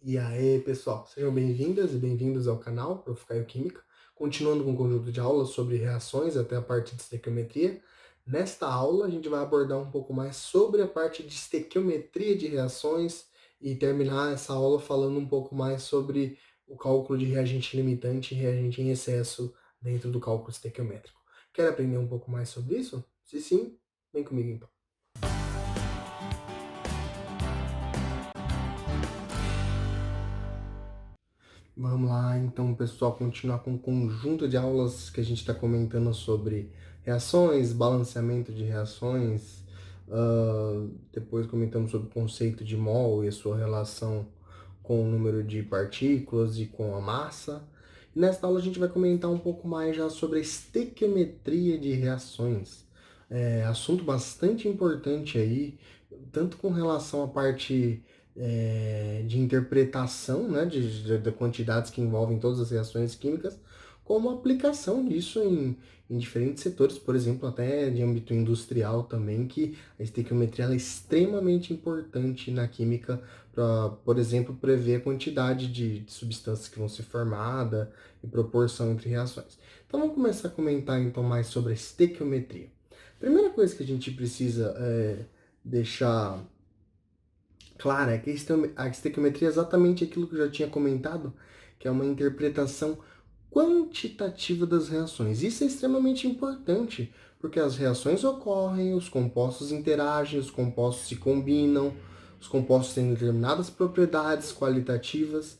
E aí, pessoal, sejam bem-vindas e bem-vindos ao canal Proficaio Química, continuando com o conjunto de aulas sobre reações até a parte de estequiometria. Nesta aula, a gente vai abordar um pouco mais sobre a parte de estequiometria de reações e terminar essa aula falando um pouco mais sobre o cálculo de reagente limitante e reagente em excesso dentro do cálculo estequiométrico. Quer aprender um pouco mais sobre isso? Se sim, vem comigo então. Vamos lá, então, pessoal, continuar com o conjunto de aulas que a gente está comentando sobre reações, balanceamento de reações, depois comentamos sobre o conceito de mol e a sua relação com o número de partículas e com a massa. E nesta aula a gente vai comentar um pouco mais já sobre a estequiometria de reações. Assunto bastante importante aí, tanto com relação à parte de interpretação, né, de quantidades que envolvem todas as reações químicas, como aplicação disso em diferentes setores, por exemplo, até de âmbito industrial também, que a estequiometria ela é extremamente importante na química para, por exemplo, prever a quantidade de substâncias que vão ser formadas e proporção entre reações. Então vamos começar a comentar então mais sobre a estequiometria. Primeira coisa que a gente precisa deixar clara é que a estequiometria é exatamente aquilo que eu já tinha comentado, que é uma interpretação quantitativa das reações. Isso é extremamente importante, porque as reações ocorrem, os compostos interagem, os compostos se combinam, os compostos têm determinadas propriedades qualitativas.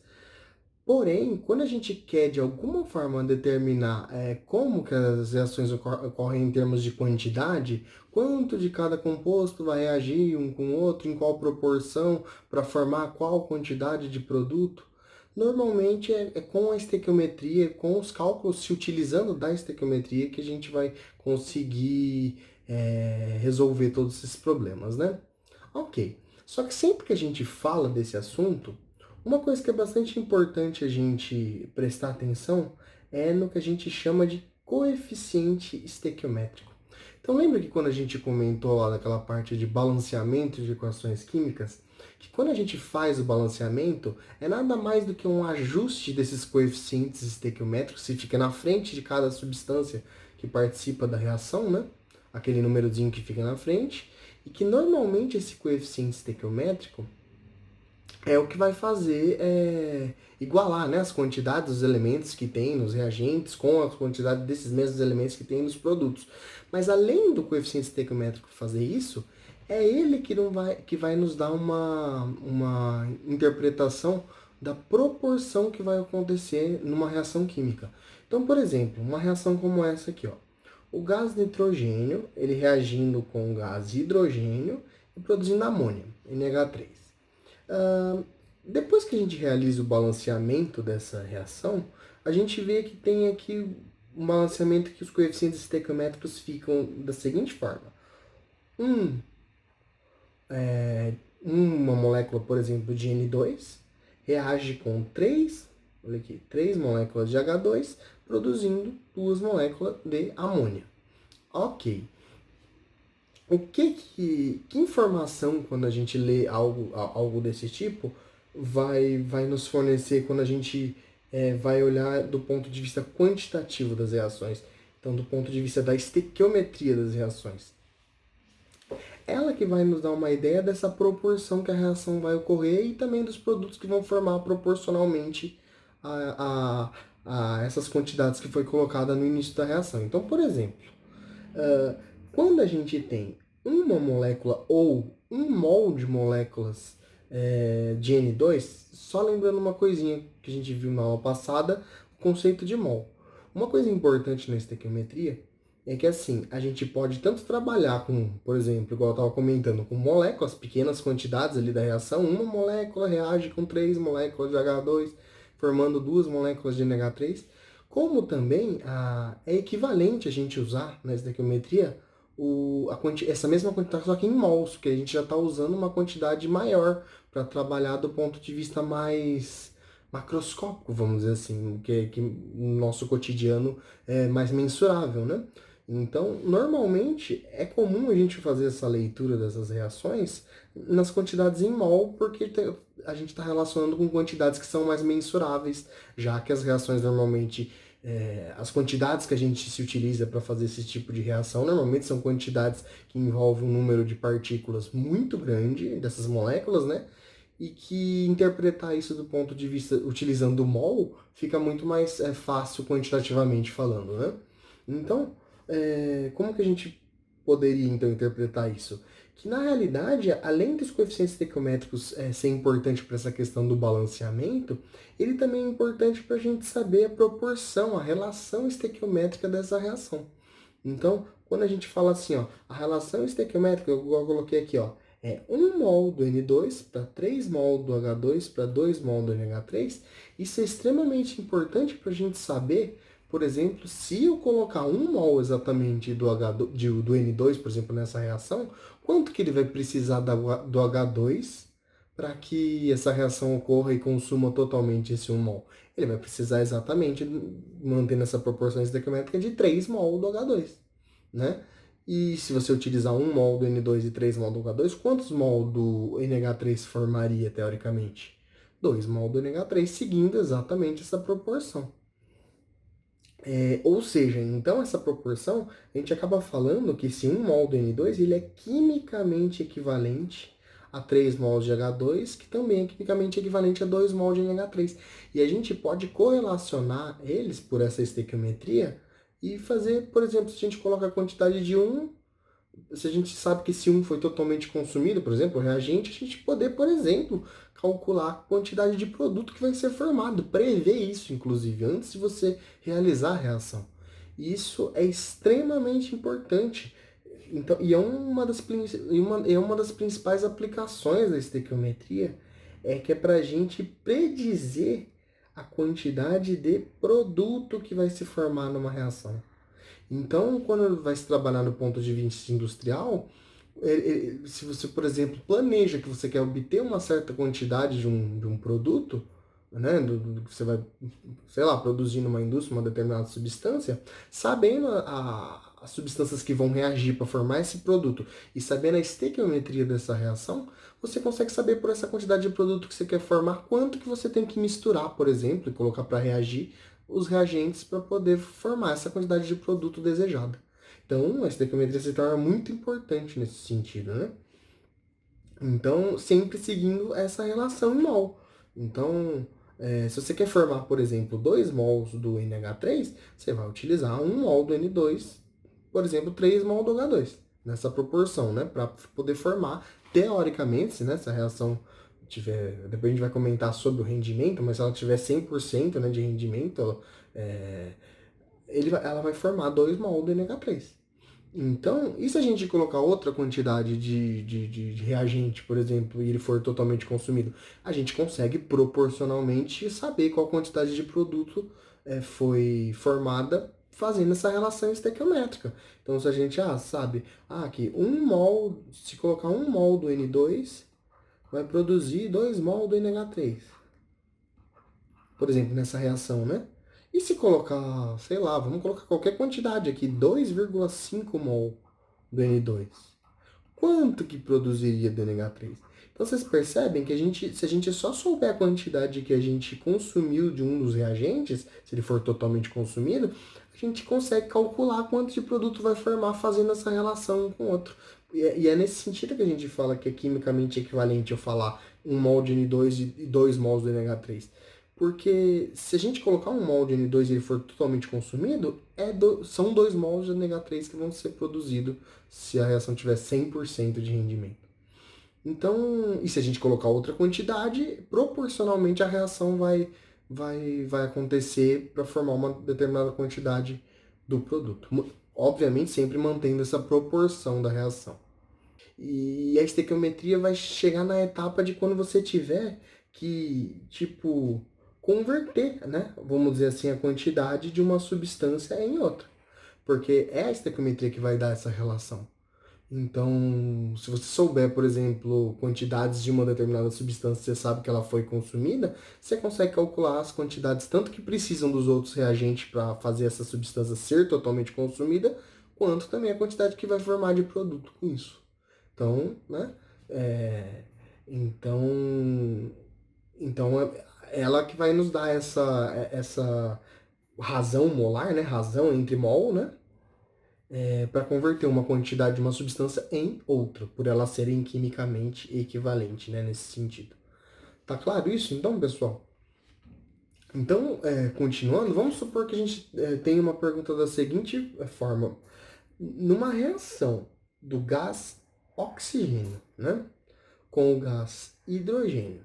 Porém, quando a gente quer de alguma forma determinar como que as reações ocorrem em termos de quantidade, quanto de cada composto vai reagir um com o outro, em qual proporção, para formar qual quantidade de produto, normalmente é com a estequiometria, com os cálculos, se utilizando da estequiometria, que a gente vai conseguir resolver todos esses problemas, né? Ok. Só que sempre que a gente fala desse assunto, uma coisa que é bastante importante a gente prestar atenção é no que a gente chama de coeficiente estequiométrico. Então lembra que quando a gente comentou lá daquela parte de balanceamento de equações químicas, que quando a gente faz o balanceamento, é nada mais do que um ajuste desses coeficientes estequiométricos, se fica na frente de cada substância que participa da reação, né? Aquele númerozinho que fica na frente, e que normalmente esse coeficiente estequiométrico é o que vai fazer igualar, né, as quantidades dos elementos que tem nos reagentes com a quantidade desses mesmos elementos que tem nos produtos. Mas além do coeficiente estequiométrico fazer isso, é ele que vai nos dar uma interpretação da proporção que vai acontecer numa reação química. Então, por exemplo, uma reação como essa aqui, ó. O gás nitrogênio, ele reagindo com o gás hidrogênio e produzindo amônia, NH3. Depois que a gente realiza o balanceamento dessa reação, a gente vê que tem aqui um balanceamento que os coeficientes estequiométricos ficam da seguinte forma. Um, uma molécula, por exemplo, de N2, reage com olha aqui, 3 moléculas de H2, produzindo 2 moléculas de amônia. Ok. Que informação, quando a gente lê algo desse tipo, vai nos fornecer quando a gente vai olhar do ponto de vista quantitativo das reações? Então, do ponto de vista da estequiometria das reações. Ela que vai nos dar uma ideia dessa proporção que a reação vai ocorrer e também dos produtos que vão formar proporcionalmente a essas quantidades que foi colocada no início da reação. Então, por exemplo, quando a gente tem uma molécula ou um mol de moléculas de N2, só lembrando uma coisinha que a gente viu na aula passada, o conceito de mol. Uma coisa importante na estequiometria é que assim, a gente pode tanto trabalhar com, por exemplo, igual eu estava comentando, com moléculas, pequenas quantidades ali da reação, uma molécula reage com 3 moléculas de H2, formando 2 moléculas de NH3, como também é equivalente a gente usar na estequiometria essa mesma quantidade, só que em mols, que a gente já está usando uma quantidade maior para trabalhar do ponto de vista mais macroscópico, vamos dizer assim, que no nosso cotidiano é mais mensurável, né? Então, normalmente, é comum a gente fazer essa leitura dessas reações nas quantidades em mol, porque a gente está relacionando com quantidades que são mais mensuráveis, já que as reações normalmente, as quantidades que a gente se utiliza para fazer esse tipo de reação, normalmente são quantidades que envolvem um número de partículas muito grande dessas moléculas, né? E que interpretar isso do ponto de vista utilizando o mol fica muito mais fácil quantitativamente falando, né? Então, como que a gente poderia então interpretar isso? Que na realidade, além dos coeficientes estequiométricos ser importante para essa questão do balanceamento, ele também é importante para a gente saber a proporção, a relação estequiométrica dessa reação. Então, quando a gente fala assim, ó, a relação estequiométrica, eu coloquei aqui, ó, é 1 mol do N2 para 3 mol do H2 para 2 mol do NH3. Isso é extremamente importante para a gente saber, por exemplo, se eu colocar 1 mol exatamente do N2, por exemplo, nessa reação, quanto que ele vai precisar do H2 para que essa reação ocorra e consuma totalmente esse 1 mol? Ele vai precisar exatamente, mantendo essa proporção estequiométrica, de 3 mol do H2, né? E se você utilizar 1 mol do N2 e 3 mol do H2, quantos mol do NH3 formaria, teoricamente? 2 mol do NH3, seguindo exatamente essa proporção. Ou seja, então essa proporção, a gente acaba falando que esse 1 mol do N2 ele é quimicamente equivalente a 3 mols de H2, que também é quimicamente equivalente a 2 mols de NH3. E a gente pode correlacionar eles por essa estequiometria e fazer, por exemplo, se a gente coloca a quantidade de 1, se a gente sabe que esse 1 foi totalmente consumido, por exemplo, o reagente, a gente poder, por exemplo, calcular a quantidade de produto que vai ser formado, prever isso, inclusive, antes de você realizar a reação. Isso é extremamente importante. Então, e é uma das principais aplicações da estequiometria, que é para a gente predizer a quantidade de produto que vai se formar numa reação. Então, quando vai se trabalhar no ponto de vista industrial, se você, por exemplo, planeja que você quer obter uma certa quantidade de um produto, né, do que você vai, sei lá, produzir numa indústria uma determinada substância, sabendo as substâncias que vão reagir para formar esse produto e sabendo a estequiometria dessa reação, você consegue saber por essa quantidade de produto que você quer formar quanto que você tem que misturar, por exemplo, e colocar para reagir os reagentes para poder formar essa quantidade de produto desejada. Então, a estequiometria se torna muito importante nesse sentido, né? Então, sempre seguindo essa relação em mol. Então, se você quer formar, por exemplo, 2 mols do NH3, você vai utilizar 1 mol do N2, por exemplo, 3 mol do H2, nessa proporção, né? Para poder formar, teoricamente, né, se a reação tiver, depois a gente vai comentar sobre o rendimento, mas se ela tiver 100%, né, de rendimento, é, ela vai formar 2 mol do NH3. Então, e se a gente colocar outra quantidade de reagente, por exemplo, e ele for totalmente consumido, a gente consegue proporcionalmente saber qual quantidade de produto foi formada fazendo essa relação estequiométrica. Então, se a gente sabe que 1 mol, se colocar 1 mol do N2, vai produzir 2 mol do NH3, por exemplo, nessa reação, né? E se colocar, sei lá, vamos colocar qualquer quantidade aqui, 2,5 mol do N2, quanto que produziria do NH3? Então vocês percebem que se a gente só souber a quantidade que a gente consumiu de um dos reagentes, se ele for totalmente consumido, a gente consegue calcular quanto de produto vai formar fazendo essa relação um com o outro. E é nesse sentido que a gente fala que é quimicamente equivalente eu falar 1 mol de N2 e 2 mols do NH3. Porque se a gente colocar 1 mol de N2 e ele for totalmente consumido, são 2 mols de NH3 que vão ser produzidos se a reação tiver 100% de rendimento. Então, e se a gente colocar outra quantidade, proporcionalmente a reação vai acontecer para formar uma determinada quantidade do produto. Obviamente, sempre mantendo essa proporção da reação. E a estequiometria vai chegar na etapa de quando você tiver que, tipo, converter, né? Vamos dizer assim, a quantidade de uma substância em outra. Porque é a estequiometria que vai dar essa relação. Então, se você souber, por exemplo, quantidades de uma determinada substância, você sabe que ela foi consumida, você consegue calcular as quantidades tanto que precisam dos outros reagentes para fazer essa substância ser totalmente consumida, quanto também a quantidade que vai formar de produto com isso. Então, né? É, então, então é ela que vai nos dar essa razão molar, né? Razão entre mol, né? Para converter uma quantidade de uma substância em outra, por elas serem quimicamente equivalentes, né? Nesse sentido. Tá claro isso, então, pessoal? Então, continuando, vamos supor que a gente tenha uma pergunta da seguinte forma. Numa reação do gás oxigênio, né, com o gás hidrogênio,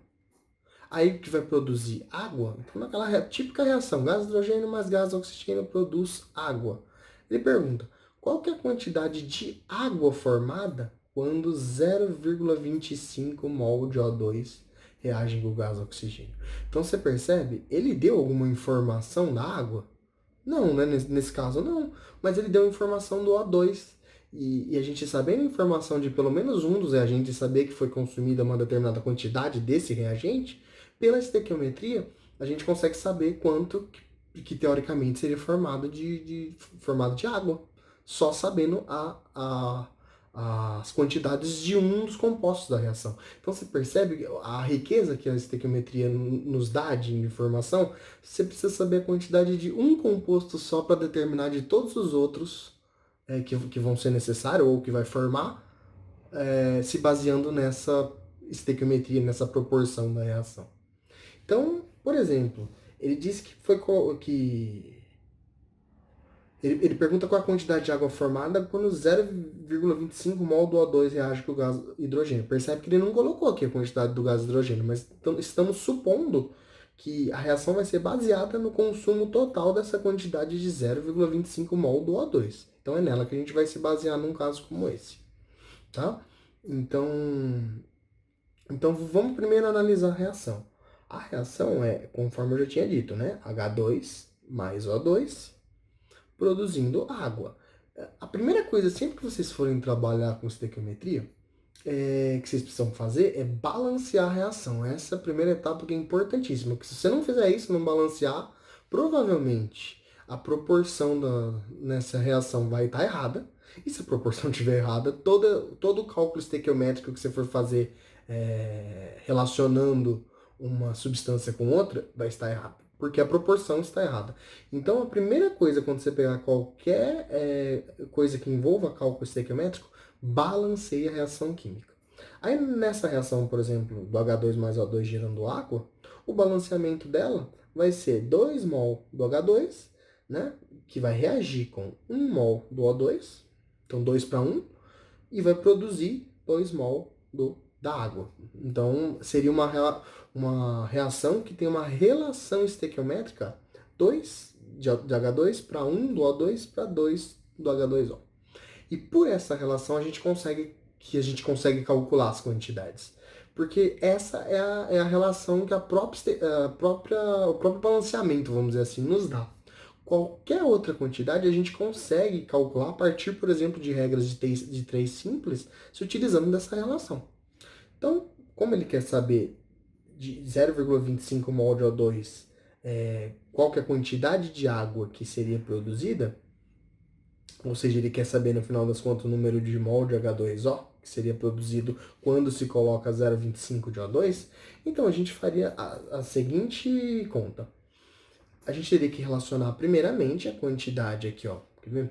aí que vai produzir água, então naquela típica reação, gás hidrogênio mais gás oxigênio produz água. Ele pergunta, qual que é a quantidade de água formada quando 0,25 mol de O2 reagem com o gás oxigênio? Então você percebe, ele deu alguma informação da água? Não, né? Nesse caso não. Mas ele deu informação do O2. E a gente sabendo a informação de pelo menos um dos reagentes, saber que foi consumida uma determinada quantidade desse reagente, pela estequiometria, a gente consegue saber quanto que teoricamente seria formado de água. Só sabendo as quantidades de um dos compostos da reação. Então você percebe a riqueza que a estequiometria nos dá de informação. Você precisa saber a quantidade de um composto só para determinar de todos os outros que vão ser necessários ou que vai formar, se baseando nessa estequiometria, nessa proporção da reação. Então, por exemplo, ele disse que foi que ele pergunta qual a quantidade de água formada quando 0,25 mol do O2 reage com o gás hidrogênio. Percebe que ele não colocou aqui a quantidade do gás hidrogênio, mas estamos supondo que a reação vai ser baseada no consumo total dessa quantidade de 0,25 mol do O2. Então é nela que a gente vai se basear num caso como esse, tá? Então vamos primeiro analisar a reação. A reação conforme eu já tinha dito, né? H2 mais O2 produzindo água. A primeira coisa, sempre que vocês forem trabalhar com estequiometria, que vocês precisam fazer é balancear a reação. Essa é a primeira etapa que é importantíssima, porque se você não fizer isso, não balancear, provavelmente a proporção nessa reação vai estar errada. E se a proporção estiver errada, todo o cálculo estequiométrico que você for fazer relacionando uma substância com outra vai estar errado, porque a proporção está errada. Então, a primeira coisa quando você pegar qualquer coisa que envolva cálculo estequiométrico, balanceia a reação química. Aí nessa reação, por exemplo, do H2 mais O2 gerando água, o balanceamento dela vai ser 2 mol do H2, né, que vai reagir com 1 mol do O2, então 2 para 1, e vai produzir 2 mol da água. Então seria uma reação que tem uma relação estequiométrica 2 de H2 para 1 do O2 para 2 do H2O. E por essa relação a gente consegue calcular as quantidades. Porque essa é a relação que o próprio balanceamento, vamos dizer assim, nos dá. Qualquer outra quantidade a gente consegue calcular a partir, por exemplo, de regras de três simples, se utilizando dessa relação. Então, como ele quer saber de 0,25 mol de O2, qual que é a quantidade de água que seria produzida, ou seja, ele quer saber no final das contas o número de mol de H2O, que seria produzido quando se coloca 0,25 de O2, então a gente faria a seguinte conta. A gente teria que relacionar primeiramente a quantidade aqui, ó, quer ver?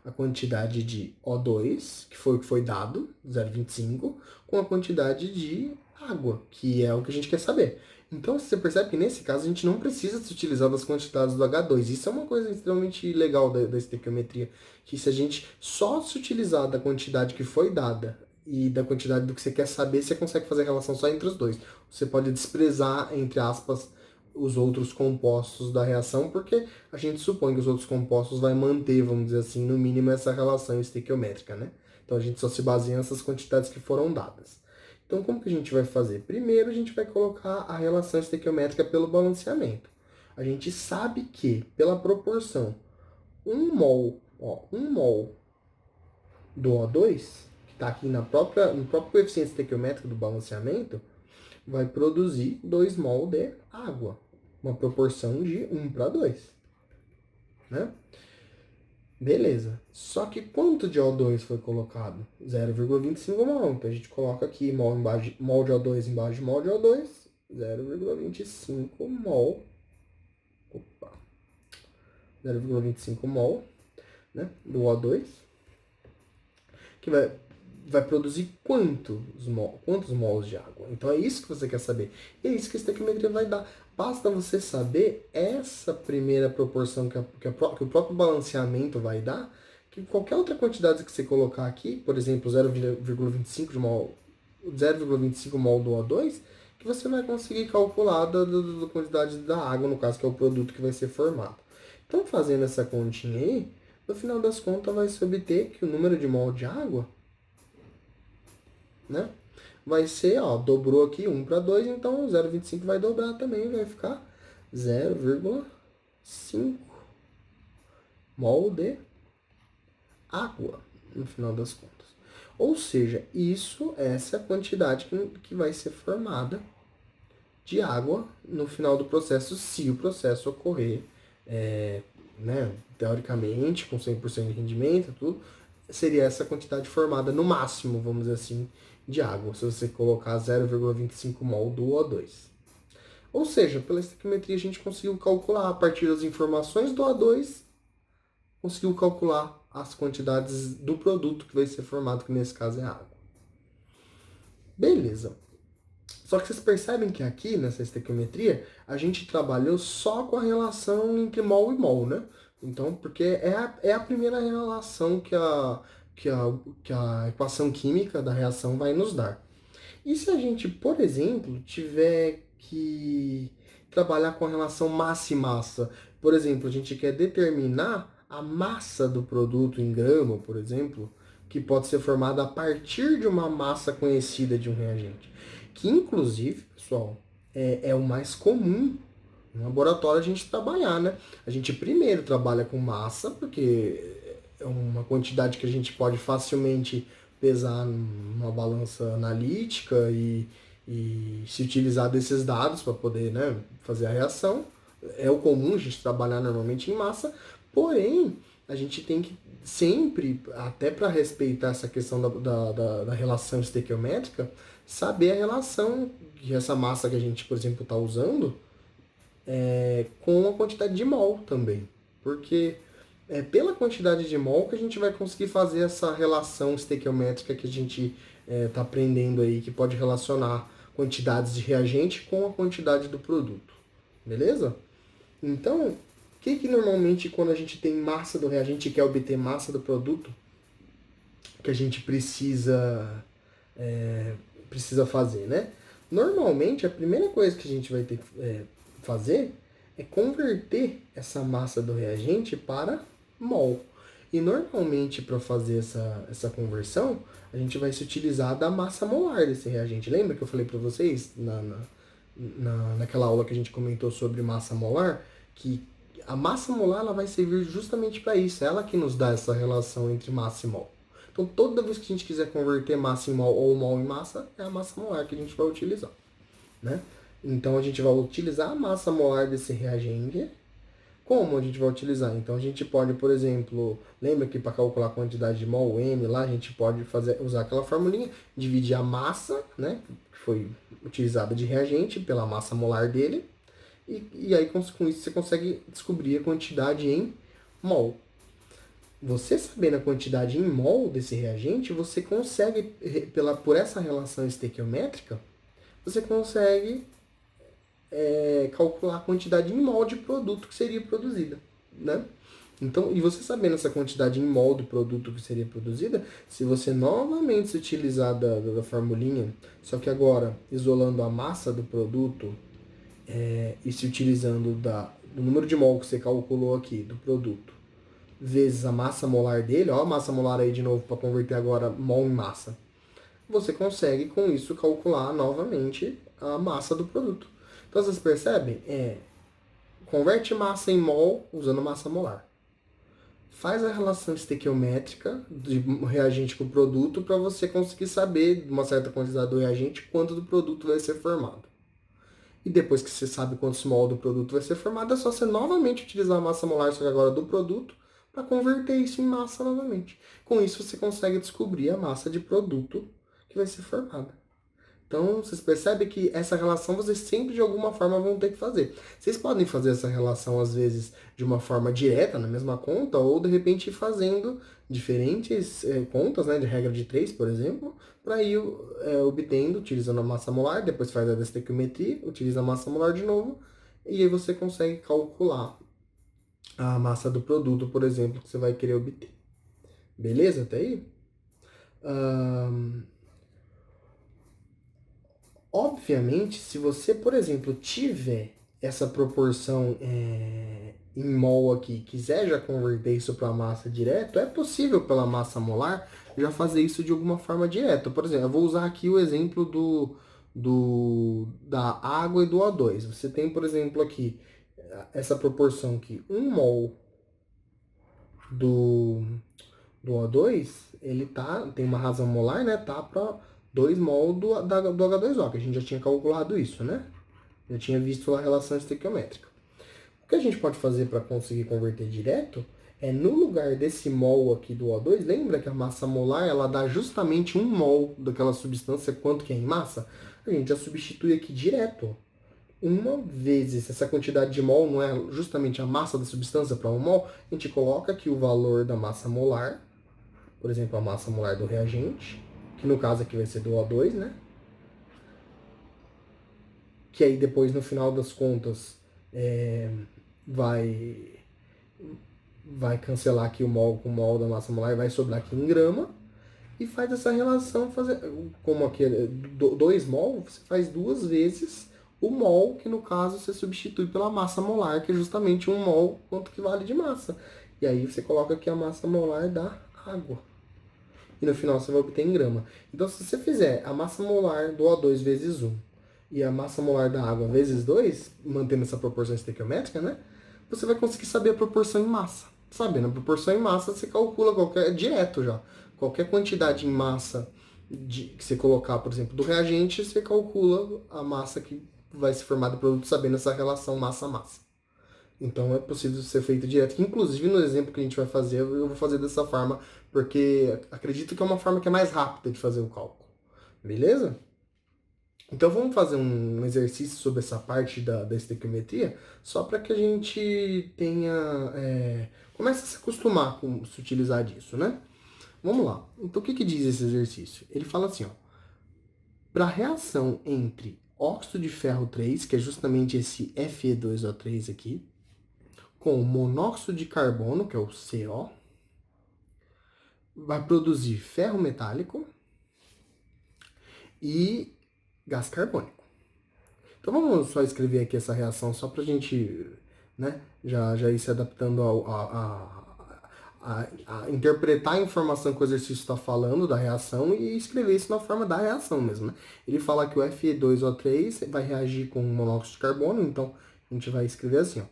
A quantidade de O2, que foi o que foi dado, 0,25, com a quantidade de água, que é o que a gente quer saber. Então, você percebe que nesse caso a gente não precisa se utilizar das quantidades do H2. Isso é uma coisa extremamente legal da estequiometria, que se a gente só se utilizar da quantidade que foi dada e da quantidade do que você quer saber, você consegue fazer a relação só entre os dois. Você pode desprezar, entre aspas, os outros compostos da reação, porque a gente supõe que os outros compostos vai manter, vamos dizer assim, no mínimo essa relação estequiométrica, né? Então a gente só se baseia nessas quantidades que foram dadas. Então como que a gente vai fazer? Primeiro a gente vai colocar a relação estequiométrica pelo balanceamento. A gente sabe que, pela proporção, 1 mol do O2, que está aqui no próprio coeficiente estequiométrico do balanceamento, vai produzir 2 mol de água, uma proporção de 1 para 2, né? Beleza. Só que quanto de O2 foi colocado? 0,25 mol. Então a gente coloca aqui mol de O2 embaixo de mol de O2, 0,25 mol. Opa. 0,25 mol, né, do O2, que vai produzir quantos mols de água. Então é isso que você quer saber. E é isso que a estequiometria vai dar. Basta você saber essa primeira proporção que o próprio balanceamento vai dar, que qualquer outra quantidade que você colocar aqui, por exemplo, 0,25 de mol, 0,25 mol do O2, que você vai conseguir calcular da quantidade da água, no caso, que é o produto que vai ser formado. Então, fazendo essa continha aí, no final das contas vai se obter que o número de mol de água, né, vai ser, ó, dobrou aqui 1 para 2, então 0,25 vai dobrar também, vai ficar 0,5 mol de água, no final das contas. Ou seja, essa é a quantidade que vai ser formada de água no final do processo, se o processo ocorrer, né, teoricamente, com 100% de rendimento, tudo, seria essa quantidade formada no máximo, vamos dizer assim, de água, se você colocar 0,25 mol do O2. Ou seja, pela estequiometria a gente conseguiu calcular, a partir das informações do O2, conseguiu calcular as quantidades do produto que vai ser formado, que nesse caso é água. Beleza. Só que vocês percebem que aqui, nessa estequiometria, a gente trabalhou só com a relação entre mol e mol, né? Então, porque é a primeira relação que a, que a equação química da reação vai nos dar. E se a gente, por exemplo, tiver que trabalhar com a relação massa e massa? Por exemplo, a gente quer determinar a massa do produto em grama, por exemplo, que pode ser formada a partir de uma massa conhecida de um reagente. Que, inclusive, pessoal, é o mais comum no laboratório a gente trabalhar, né? A gente primeiro trabalha com massa, porque é uma quantidade que a gente pode facilmente pesar numa balança analítica e se utilizar desses dados para poder, né, fazer a reação. É o comum a gente trabalhar normalmente em massa, porém, a gente tem que sempre, até para respeitar essa questão da relação estequiométrica, saber a relação que essa massa que a gente, por exemplo, está usando com a quantidade de mol também. Porque é pela quantidade de mol que a gente vai conseguir fazer essa relação estequiométrica que a gente está aprendendo aí, que pode relacionar quantidades de reagente com a quantidade do produto. Beleza? Então, o que normalmente quando a gente tem massa do reagente e quer obter massa do produto, que a gente precisa fazer, né? Normalmente, a primeira coisa que a gente vai ter que fazer é converter essa massa do reagente para mol. E normalmente, para fazer essa conversão, a gente vai se utilizar da massa molar desse reagente. Lembra que eu falei para vocês naquela aula que a gente comentou sobre massa molar? Que a massa molar ela vai servir justamente para isso. É ela que nos dá essa relação entre massa e mol. Então, toda vez que a gente quiser converter massa em mol ou mol em massa, é a massa molar que a gente vai utilizar, né? Então, a gente vai utilizar a massa molar desse reagente. Como a gente vai utilizar? Então, a gente pode, por exemplo, lembra que para calcular a quantidade de mol, M, lá a gente pode usar aquela formulinha, dividir a massa, né, que foi utilizada de reagente, pela massa molar dele, e aí com isso você consegue descobrir a quantidade em mol. Você sabendo a quantidade em mol desse reagente, você consegue, por essa relação estequiométrica, você consegue calcular a quantidade em mol de produto que seria produzida, né? Então, e você sabendo essa quantidade em mol do produto que seria produzida, se você novamente se utilizar da formulinha, só que agora isolando a massa do produto e se utilizando do número de mol que você calculou aqui do produto, vezes a massa molar dele, ó, a massa molar aí de novo para converter agora mol em massa, você consegue com isso calcular novamente a massa do produto. Então vocês percebem? Converte massa em mol usando massa molar. Faz a relação estequiométrica de reagente com o produto para você conseguir saber, de uma certa quantidade do reagente, quanto do produto vai ser formado. E depois que você sabe quantos mol do produto vai ser formado, é só você novamente utilizar a massa molar, só que agora do produto, para converter isso em massa novamente. Com isso, você consegue descobrir a massa de produto que vai ser formada. Então, vocês percebem que essa relação vocês sempre de alguma forma vão ter que fazer. Vocês podem fazer essa relação, às vezes, de uma forma direta, na mesma conta, ou de repente ir fazendo diferentes contas, né, de regra de 3, por exemplo, para ir obtendo, utilizando a massa molar, depois faz a destequiometria, utiliza a massa molar de novo, e aí você consegue calcular a massa do produto, por exemplo, que você vai querer obter. Beleza? Até aí? Obviamente, se você, por exemplo, tiver essa proporção em mol aqui, quiser já converter isso para massa direto, é possível pela massa molar já fazer isso de alguma forma direta. Por exemplo, eu vou usar aqui o exemplo da água e do O2. Você tem, por exemplo, aqui essa proporção aqui, 1 mol do, do O2, ele tem uma razão molar, né? Tá para 2 mol do H2O, que a gente já tinha calculado isso, né? Já tinha visto a relação estequiométrica. O que a gente pode fazer para conseguir converter direto é, no lugar desse mol aqui do O2, lembra que a massa molar ela dá justamente 1 mol daquela substância, quanto que é em massa? A gente já substitui aqui direto. Uma vezes essa quantidade de mol não é justamente a massa da substância para 1 mol, a gente coloca aqui o valor da massa molar, por exemplo, a massa molar do reagente, que no caso aqui vai ser do O2, né? Que aí depois, no final das contas, vai cancelar aqui o mol com o mol da massa molar e vai sobrar aqui em grama. E faz essa relação, como aqui é 2 mol, você faz 2 vezes o mol, que no caso você substitui pela massa molar, que é justamente 1 mol, quanto que vale de massa. E aí você coloca aqui a massa molar da água. E no final você vai obter em grama. Então, se você fizer a massa molar do O2 vezes 1 e a massa molar da água vezes 2, mantendo essa proporção estequiométrica, né? Você vai conseguir saber a proporção em massa. Sabendo a proporção em massa, você calcula direto já. Qualquer quantidade em massa que você colocar, por exemplo, do reagente, você calcula a massa que vai se formar do produto sabendo essa relação massa-massa. Então é possível ser feito direto. Inclusive no exemplo que a gente vai fazer, eu vou fazer dessa forma, porque acredito que é uma forma que é mais rápida de fazer o cálculo. Beleza? Então vamos fazer um exercício sobre essa parte da estequiometria, só para que a gente tenha. Comece a se acostumar com se utilizar disso, né? Vamos lá. Então o que diz esse exercício? Ele fala assim, ó. Para a reação entre óxido de ferro 3, que é justamente esse Fe2O3 aqui, com monóxido de carbono, que é o CO, vai produzir ferro metálico e gás carbônico. Então vamos só escrever aqui essa reação só para a gente, né, já ir se adaptando a interpretar a informação que o exercício está falando da reação e escrever isso na forma da reação mesmo, né? Ele fala que o Fe2O3 vai reagir com monóxido de carbono, então a gente vai escrever assim, ó,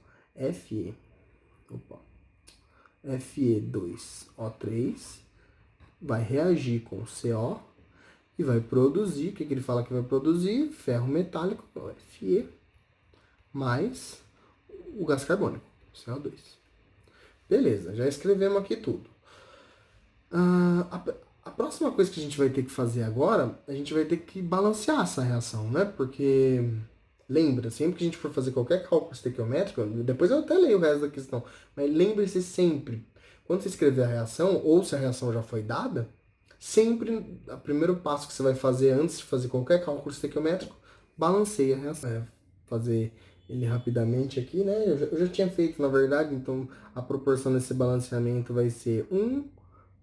Fe2O3 vai reagir com o CO e vai produzir, o que ele fala que vai produzir? Ferro metálico, que é o Fe, mais o gás carbônico, CO2. Beleza, já escrevemos aqui tudo. A próxima coisa que a gente vai ter que fazer agora, a gente vai ter que balancear essa reação, né? Porque, lembra, sempre que a gente for fazer qualquer cálculo estequiométrico, depois eu até leio o resto da questão, mas lembre-se sempre, quando você escrever a reação, ou se a reação já foi dada, sempre o primeiro passo que você vai fazer antes de fazer qualquer cálculo estequiométrico, balanceia a reação. Fazer ele rapidamente aqui, né? Eu já tinha feito, na verdade, então a proporção desse balanceamento vai ser 1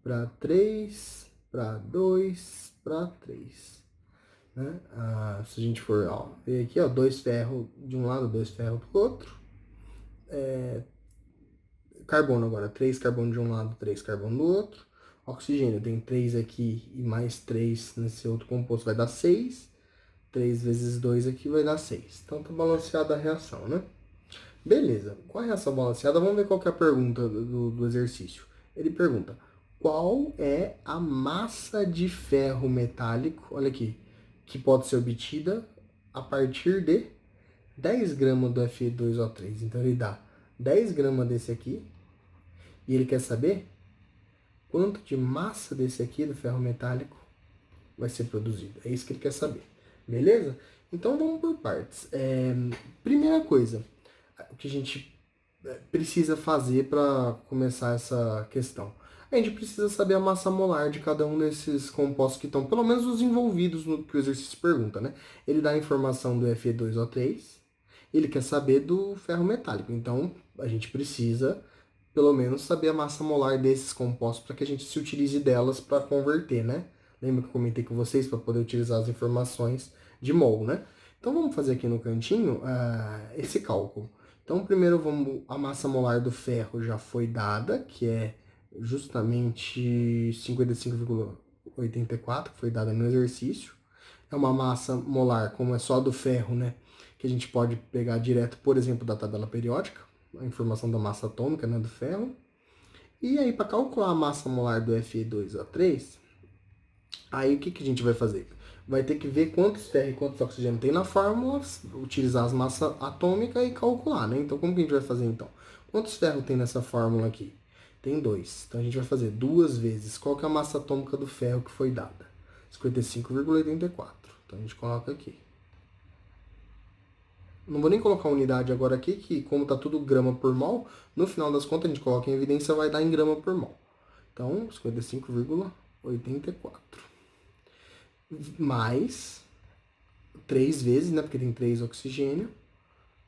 para 3 para 2 para 3. Né? Se a gente for ver aqui, 2 ferros de um lado, 2 ferros do outro. Carbono agora, 3 carbono de um lado, 3 carbono do outro. Oxigênio, tem 3 aqui e mais 3 nesse outro composto, vai dar 6. 3 vezes 2 aqui vai dar 6. Então tá balanceada a reação, né? Beleza. Com a reação balanceada, vamos ver qual que é a pergunta do exercício. Ele pergunta, qual é a massa de ferro metálico, olha aqui, que pode ser obtida a partir de 10 gramas do Fe2O3. Então ele dá 10 gramas desse aqui E ele quer saber quanto de massa desse aqui, do ferro metálico, vai ser produzido. É isso que ele quer saber. Beleza? Então vamos por partes. Primeira coisa, o que a gente precisa fazer para começar essa questão? A gente precisa saber a massa molar de cada um desses compostos que estão, pelo menos os envolvidos no que o exercício pergunta, né? Ele dá a informação do Fe2O3, ele quer saber do ferro metálico. Então, a gente precisa, pelo menos, saber a massa molar desses compostos para que a gente se utilize delas para converter, né? Lembra que eu comentei com vocês para poder utilizar as informações de mol, né? Então, vamos fazer aqui no cantinho esse cálculo. Então, primeiro a massa molar do ferro já foi dada, que é justamente 55,84, que foi dada no exercício. É uma massa molar, como é só do ferro, né? Que a gente pode pegar direto, por exemplo, da tabela periódica, a informação da massa atômica, né, do ferro. E aí, para calcular a massa molar do Fe2O3, aí o que a gente vai fazer? Vai ter que ver quantos ferro e quantos oxigênio tem na fórmula, utilizar as massas atômicas e calcular, né? Então, como que a gente vai fazer, então? Quantos ferro tem nessa fórmula aqui? Tem 2. Então, a gente vai fazer 2 vezes. Qual que é a massa atômica do ferro que foi dada? 55,84. Então, a gente coloca aqui. Não vou nem colocar unidade agora aqui, que como tá tudo grama por mol, no final das contas a gente coloca em evidência, vai dar em grama por mol. Então, 55,84. Mais 3 vezes, né, porque tem 3 oxigênio,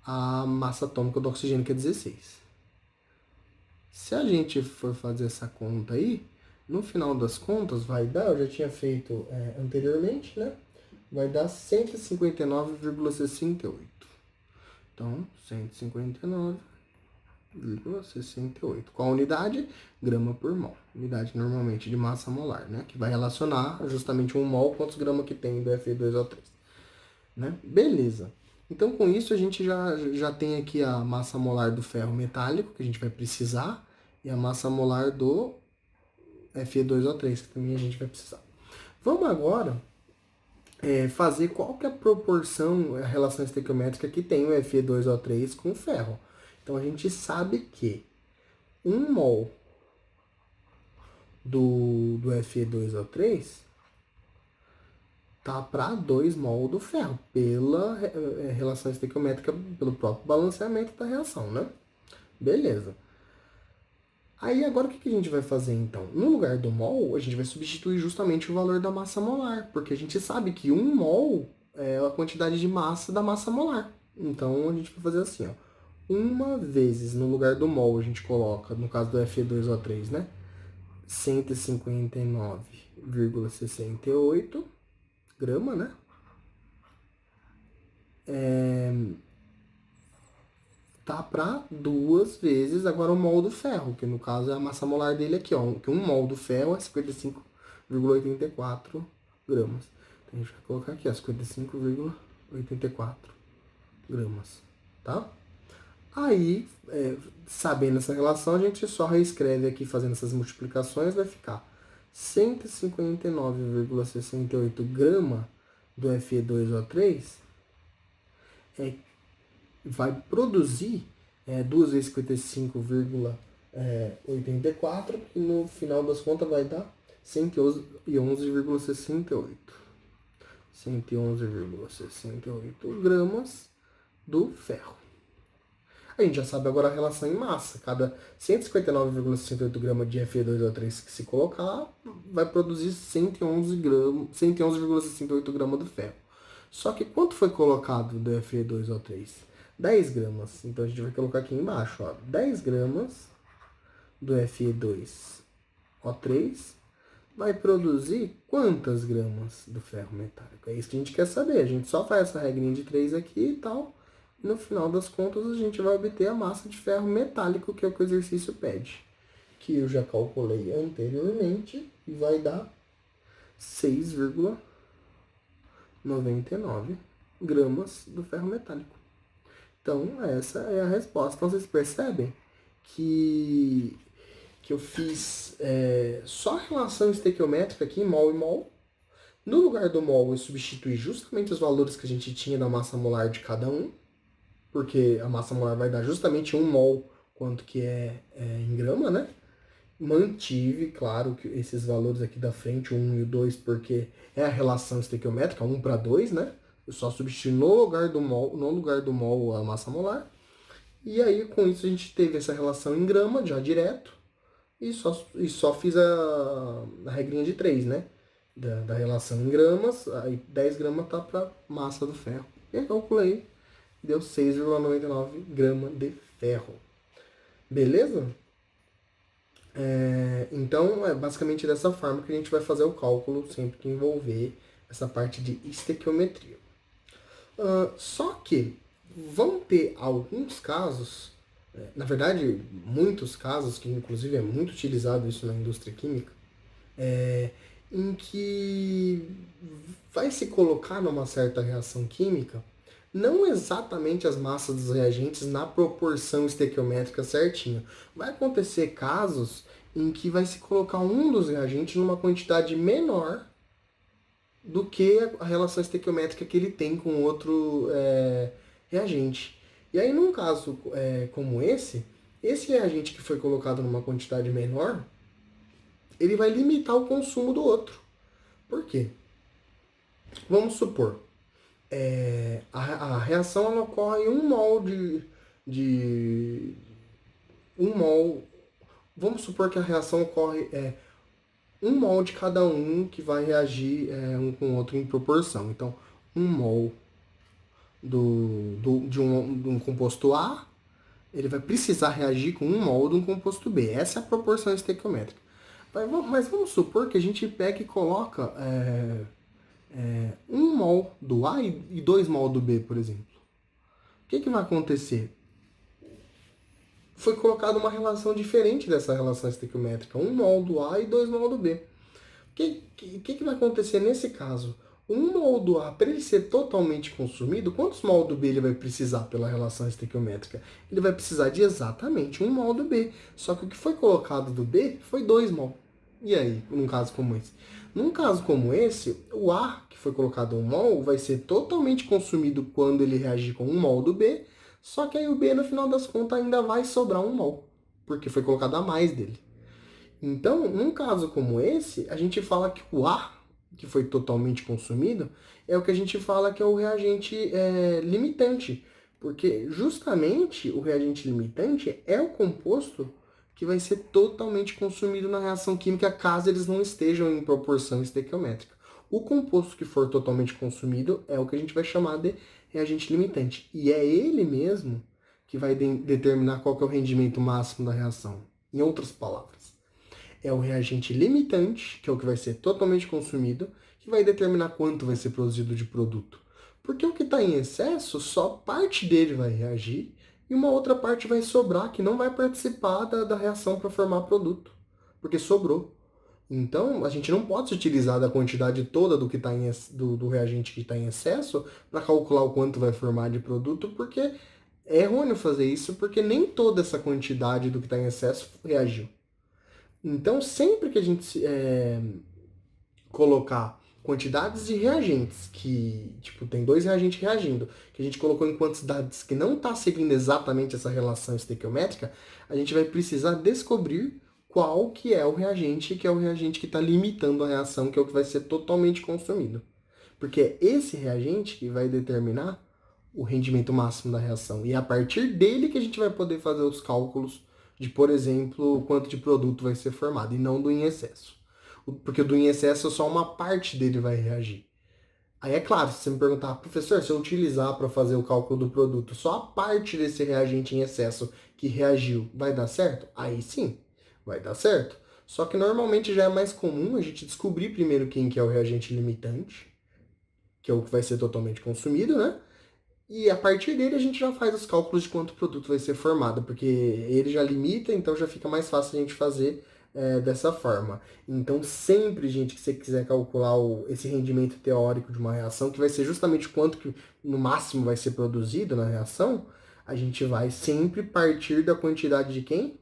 a massa atômica do oxigênio, que é 16. Se a gente for fazer essa conta aí, no final das contas vai dar, eu já tinha feito anteriormente, né? Vai dar 159,68. Então, 159,68. Qual a unidade? Grama por mol. Unidade normalmente de massa molar, né? Que vai relacionar justamente 1 mol quantos gramas que tem do Fe2O3. Né? Beleza. Então, com isso, a gente já tem aqui a massa molar do ferro metálico, que a gente vai precisar, e a massa molar do Fe2O3, que também a gente vai precisar. Vamos agora fazer qual que é a proporção, a relação estequiométrica que tem o Fe2O3 com o ferro. Então, a gente sabe que 1 mol do Fe2O3 tá para 2 mol do ferro, pela relação estequiométrica, pelo próprio balanceamento da reação, né? Beleza. Aí agora o que a gente vai fazer então? No lugar do mol, a gente vai substituir justamente o valor da massa molar, porque a gente sabe que 1 mol é a quantidade de massa da massa molar. Então a gente vai fazer assim, ó. Uma vezes no lugar do mol a gente coloca, no caso do Fe2O3, né? 159,68 grama, né? Tá para 2 vezes agora o mol do ferro, que no caso é a massa molar dele aqui, ó, que 1 mol do ferro é 55,84 gramas. Então a gente vai colocar aqui, ó, 55,84 gramas, tá? Aí, sabendo essa relação, a gente só reescreve aqui, fazendo essas multiplicações, vai ficar 159,68 grama do Fe2O3 vai produzir 2 vezes 55,84 e no final das contas vai dar 111,68. 111,68 gramas do ferro. A gente já sabe agora a relação em massa. Cada 159,68 gramas de Fe2O3 que se colocar, vai produzir 111,68 gramas do ferro. Só que quanto foi colocado do Fe2O3? 10 gramas. Então a gente vai colocar aqui embaixo, ó, 10 gramas do Fe2O3 vai produzir quantas gramas do ferro metálico? É isso que a gente quer saber. A gente só faz essa regrinha de 3 aqui e tal. No final das contas, a gente vai obter a massa de ferro metálico, que é o que o exercício pede. Que eu já calculei anteriormente e vai dar 6,99 gramas do ferro metálico. Então, essa é a resposta. Então, vocês percebem que eu fiz só a relação estequiométrica aqui, mol e mol. No lugar do mol, eu substituí justamente os valores que a gente tinha da massa molar de cada um, porque a massa molar vai dar justamente 1 mol quanto que é em grama, né? Mantive, claro, que esses valores aqui da frente, o 1 e o 2, porque é a relação estequiométrica, 1 para 2, né? Eu só substituí no lugar do mol a massa molar. E aí, com isso, a gente teve essa relação em grama, já direto, e só fiz a regrinha de 3, né? Da relação em gramas, aí 10 gramas tá para massa do ferro. E aí calculei, deu 6,99 gramas de ferro. Beleza? Então, é basicamente dessa forma que a gente vai fazer o cálculo sempre que envolver essa parte de estequiometria. Só que vão ter alguns casos, na verdade, muitos casos, que inclusive é muito utilizado isso na indústria química, em que vai se colocar numa certa reação química não exatamente as massas dos reagentes na proporção estequiométrica certinho. Vai acontecer casos em que vai se colocar um dos reagentes numa quantidade menor do que a relação estequiométrica que ele tem com outro reagente. E aí, num caso como esse reagente que foi colocado numa quantidade menor, ele vai limitar o consumo do outro. Por quê? Vamos supor, a reação ela ocorre em 1 mol de 1 mol. Vamos supor que a reação ocorre 1 mol de cada um que vai reagir um com o outro em proporção. Então, 1 mol de um composto A, ele vai precisar reagir com 1 mol de um composto B. Essa é a proporção estequiométrica. Mas vamos supor que a gente pega e coloca 1 mol do A e 2 mol do B, por exemplo. O que vai acontecer? Foi colocada uma relação diferente dessa relação estequiométrica. 1 mol do A e 2 mol do B. O que vai acontecer nesse caso? 1 mol do A, para ele ser totalmente consumido, quantos mol do B ele vai precisar pela relação estequiométrica? Ele vai precisar de exatamente 1 mol do B. Só que o que foi colocado do B foi 2 mol. E aí, num caso como esse? Num caso como esse, o A, que foi colocado 1 mol, vai ser totalmente consumido quando ele reagir com 1 mol do B, só que aí o B, no final das contas, ainda vai sobrar 1 mol, porque foi colocado a mais dele. Então, num caso como esse, a gente fala que o A, que foi totalmente consumido, é o que a gente fala que é o reagente limitante. Porque justamente o reagente limitante é o composto que vai ser totalmente consumido na reação química caso eles não estejam em proporção estequiométrica. O composto que for totalmente consumido é o que a gente vai chamar de reagente limitante. E é ele mesmo que vai determinar qual que é o rendimento máximo da reação. Em outras palavras, é o reagente limitante, que é o que vai ser totalmente consumido, que vai determinar quanto vai ser produzido de produto. Porque o que está em excesso, só parte dele vai reagir e uma outra parte vai sobrar, que não vai participar da reação para formar produto, porque sobrou. Então, a gente não pode se utilizar da quantidade toda do que tá do reagente que está em excesso para calcular o quanto vai formar de produto, porque é errôneo fazer isso, porque nem toda essa quantidade do que está em excesso reagiu. Então, sempre que a gente colocar quantidades de reagentes, que, tipo, tem 2 reagentes reagindo, que a gente colocou em quantidades que não está seguindo exatamente essa relação estequiométrica, a gente vai precisar descobrir qual que é o reagente que está limitando a reação, que é o que vai ser totalmente consumido. Porque é esse reagente que vai determinar o rendimento máximo da reação. E é a partir dele que a gente vai poder fazer os cálculos de, por exemplo, quanto de produto vai ser formado, e não do em excesso. Porque o do em excesso só uma parte dele vai reagir. Aí é claro, se você me perguntar, professor, se eu utilizar para fazer o cálculo do produto só a parte desse reagente em excesso que reagiu, vai dar certo? Aí sim, vai dar certo. Só que normalmente já é mais comum a gente descobrir primeiro quem que é o reagente limitante, que é o que vai ser totalmente consumido, né? E a partir dele a gente já faz os cálculos de quanto produto vai ser formado, porque ele já limita, então já fica mais fácil a gente fazer dessa forma. Então sempre, gente, que você quiser calcular esse rendimento teórico de uma reação, que vai ser justamente quanto que no máximo vai ser produzido na reação, a gente vai sempre partir da quantidade de quem?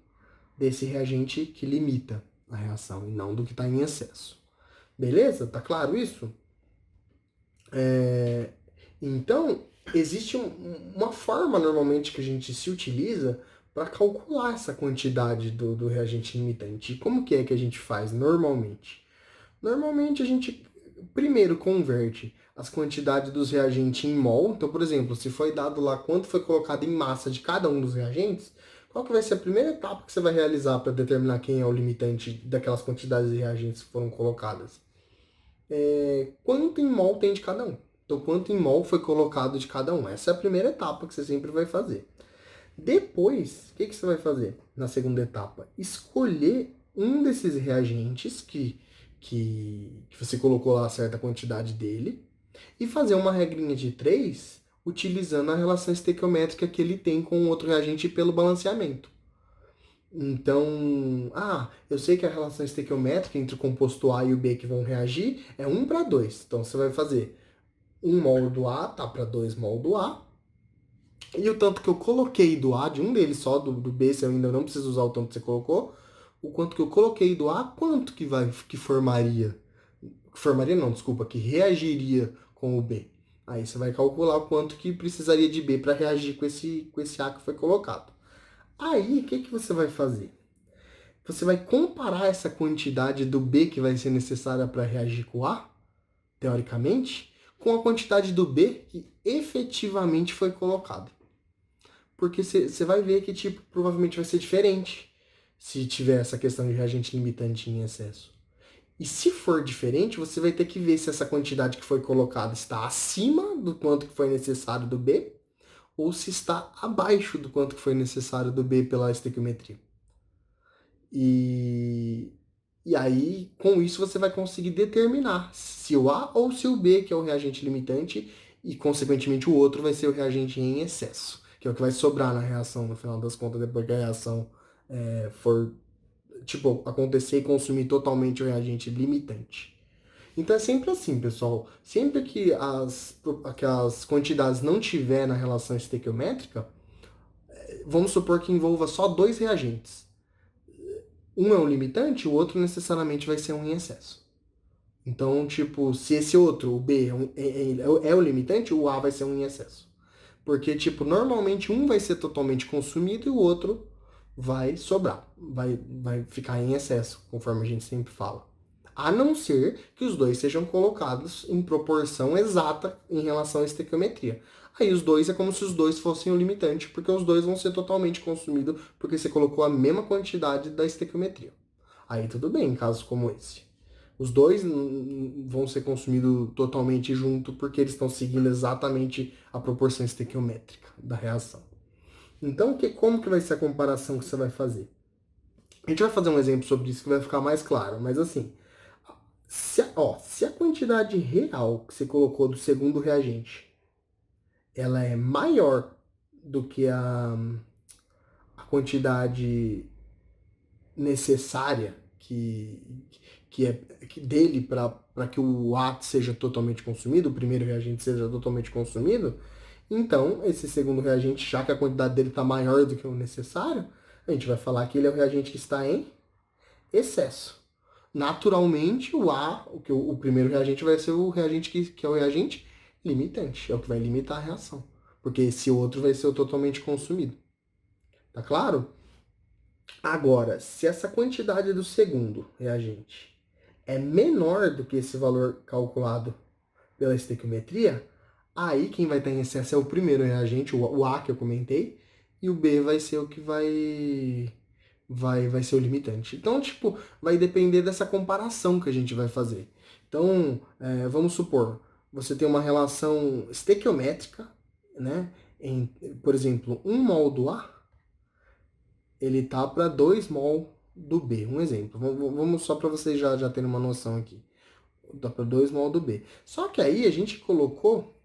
Desse reagente que limita a reação, e não do que está em excesso. Beleza? Tá claro isso? Então, existe uma forma normalmente que a gente se utiliza para calcular essa quantidade do reagente limitante. E como que é que a gente faz normalmente? Normalmente a gente primeiro converte as quantidades dos reagentes em mol. Então, por exemplo, se foi dado lá quanto foi colocado em massa de cada um dos reagentes, qual que vai ser a primeira etapa que você vai realizar para determinar quem é o limitante daquelas quantidades de reagentes que foram colocadas? Quanto em mol tem de cada um. Então, quanto em mol foi colocado de cada um. Essa é a primeira etapa que você sempre vai fazer. Depois, o que você vai fazer na segunda etapa? Escolher um desses reagentes que você colocou lá a certa quantidade dele e fazer uma regrinha de 3 utilizando a relação estequiométrica que ele tem com o outro reagente pelo balanceamento. Então, eu sei que a relação estequiométrica entre o composto A e o B que vão reagir é 1:2. Então, você vai fazer 1 mol do A tá para 2 mol do A. E o tanto que eu coloquei do A, de um deles só, do B, se eu ainda não preciso usar o tanto que você colocou, o quanto que eu coloquei do A, quanto que formaria? Formaria não, desculpa, que reagiria com o B. Aí você vai calcular o quanto que precisaria de B para reagir com esse A que foi colocado. Aí, o que você vai fazer? Você vai comparar essa quantidade do B que vai ser necessária para reagir com o A, teoricamente, com a quantidade do B que efetivamente foi colocada. Porque você vai ver que, tipo, provavelmente vai ser diferente se tiver essa questão de reagente limitante em excesso. E se for diferente, você vai ter que ver se essa quantidade que foi colocada está acima do quanto que foi necessário do B ou se está abaixo do quanto que foi necessário do B pela estequiometria. E, e aí, com isso, você vai conseguir determinar se o A ou se o B, que é o reagente limitante, e, consequentemente, o outro vai ser o reagente em excesso, que é o que vai sobrar na reação, no final das contas, depois que a reação for, tipo, acontecer e consumir totalmente o reagente limitante. Então é sempre assim, pessoal. Sempre que as quantidades não tiver na relação estequiométrica, vamos supor que envolva só dois reagentes. Um é um limitante, o outro necessariamente vai ser um em excesso. Então, tipo, se esse outro, o B, é o limitante, o A vai ser um em excesso. Porque, tipo, normalmente um vai ser totalmente consumido e o outro vai sobrar, vai ficar em excesso, conforme a gente sempre fala. A não ser que os dois sejam colocados em proporção exata em relação à estequiometria. Aí os dois é como se os dois fossem o limitante, porque os dois vão ser totalmente consumidos porque você colocou a mesma quantidade da estequiometria. Aí tudo bem, em casos como esse. Os dois vão ser consumidos totalmente junto porque eles estão seguindo exatamente a proporção estequiométrica da reação. Então, como que vai ser a comparação que você vai fazer? A gente vai fazer um exemplo sobre isso que vai ficar mais claro, mas assim, se a quantidade real que você colocou do segundo reagente, ela é maior do que a quantidade necessária que dele para que o A seja totalmente consumido, o primeiro reagente seja totalmente consumido, então esse segundo reagente, já que a quantidade dele está maior do que o necessário, a gente vai falar que ele é o reagente que está em excesso. Naturalmente, o primeiro reagente vai ser o reagente que é o reagente limitante, é o que vai limitar a reação. Porque esse outro vai ser o totalmente consumido. Tá claro? Agora, se essa quantidade do segundo reagente é menor do que esse valor calculado pela estequiometria, aí quem vai estar em excesso é o primeiro reagente, o A que eu comentei, e o B vai ser o que vai ser o limitante. Então, tipo, vai depender dessa comparação que a gente vai fazer. Então, vamos supor, você tem uma relação estequiométrica, né? Por exemplo, 1 mol do A, ele tá para 2 mol do B. Um exemplo. Vamos só para vocês já terem uma noção aqui. Dá para 2 mol do B. Só que aí a gente colocou,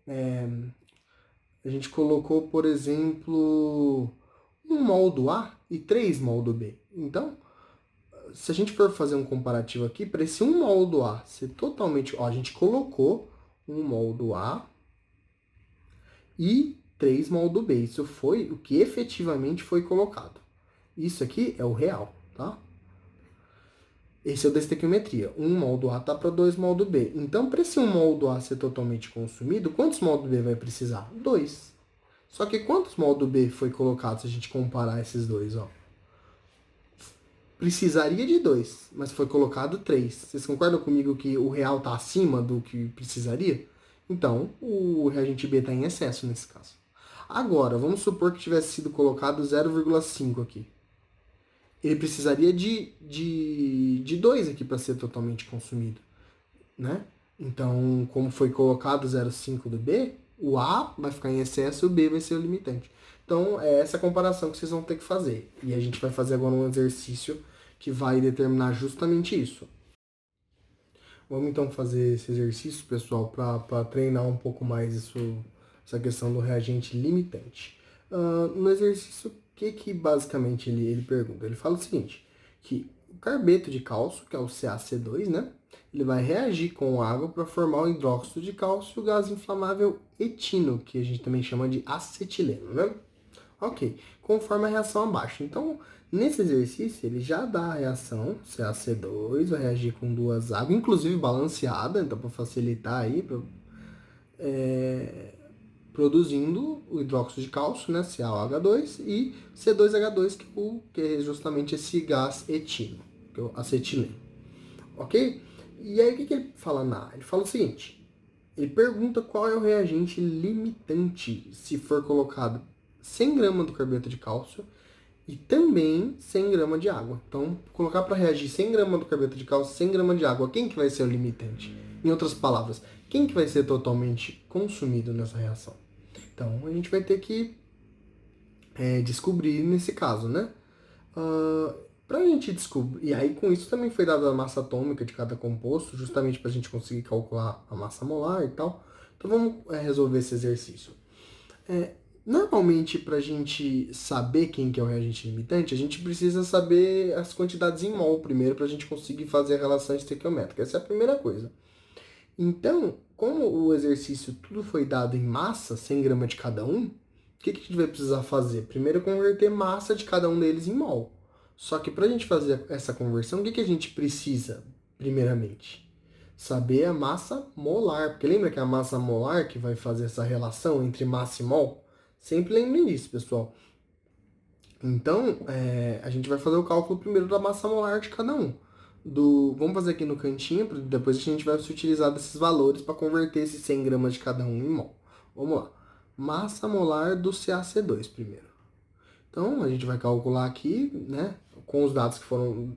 por exemplo, 1 mol do A e 3 mol do B. Então, se a gente for fazer um comparativo aqui, para esse 1 mol do A ser totalmente... Ó, a gente colocou 1 mol do A e 3 mol do B. Isso foi o que efetivamente foi colocado. Isso aqui é o real, tá? Esse é o da estequiometria. 1 mol do A tá para 2 mol do B. Então, para esse 1 mol do A ser totalmente consumido, quantos mol do B vai precisar? 2. Só que quantos mol do B foi colocado se a gente comparar esses dois, ó? Precisaria de 2, mas foi colocado 3. Vocês concordam comigo que o real está acima do que precisaria? Então, o reagente B está em excesso nesse caso. Agora, vamos supor que tivesse sido colocado 0,5 aqui. Ele precisaria de 2 aqui para ser totalmente consumido, né? Então, como foi colocado 0,5 do B, o A vai ficar em excesso e o B vai ser o limitante. Então, é essa comparação que vocês vão ter que fazer. E a gente vai fazer agora um exercício que vai determinar justamente isso. Vamos então fazer esse exercício, pessoal, para treinar um pouco mais essa questão do reagente limitante. No exercício, o que basicamente ele pergunta? Ele fala o seguinte, que o carbeto de cálcio, que é o CaC2, né? Ele vai reagir com água para formar o hidróxido de cálcio e o gás inflamável etino, que a gente também chama de acetileno, né? Ok, conforme a reação abaixo. Então, nesse exercício, ele já dá a reação CaC2, vai reagir com duas águas, inclusive balanceada, então para facilitar aí, produzindo o hidróxido de cálcio, né, CaOH2, e C2H2, que é justamente esse gás etino, que é o acetileno. Ok? E aí, o que ele fala na A? Ele fala o seguinte, ele pergunta qual é o reagente limitante se for colocado 100 gramas do carbeto de cálcio e também 100 gramas de água. Então, colocar para reagir 100 gramas do carbeto de cálcio e 100 gramas de água, quem que vai ser o limitante? Em outras palavras, quem que vai ser totalmente consumido nessa reação? Então, a gente vai ter que descobrir nesse caso, né? Para a gente descobrir, e aí com isso também foi dada a massa atômica de cada composto, justamente para a gente conseguir calcular a massa molar e tal. Então vamos resolver esse exercício. Normalmente, para a gente saber quem que é o reagente limitante, a gente precisa saber as quantidades em mol primeiro para a gente conseguir fazer a relação estequiométrica. Essa é a primeira coisa. Então, como o exercício tudo foi dado em massa, 100 gramas de cada um, o que a gente vai precisar fazer? Primeiro, converter massa de cada um deles em mol. Só que para a gente fazer essa conversão, o que a gente precisa, primeiramente? Saber a massa molar. Porque lembra que é a massa molar que vai fazer essa relação entre massa e mol? Sempre lembrem disso, pessoal. Então, a gente vai fazer o cálculo primeiro da massa molar de cada um. Vamos fazer aqui no cantinho, depois a gente vai se utilizar desses valores para converter esses 100 gramas de cada um em mol. Vamos lá. Massa molar do CaC2 primeiro. Então, a gente vai calcular aqui, né, com os dados que foram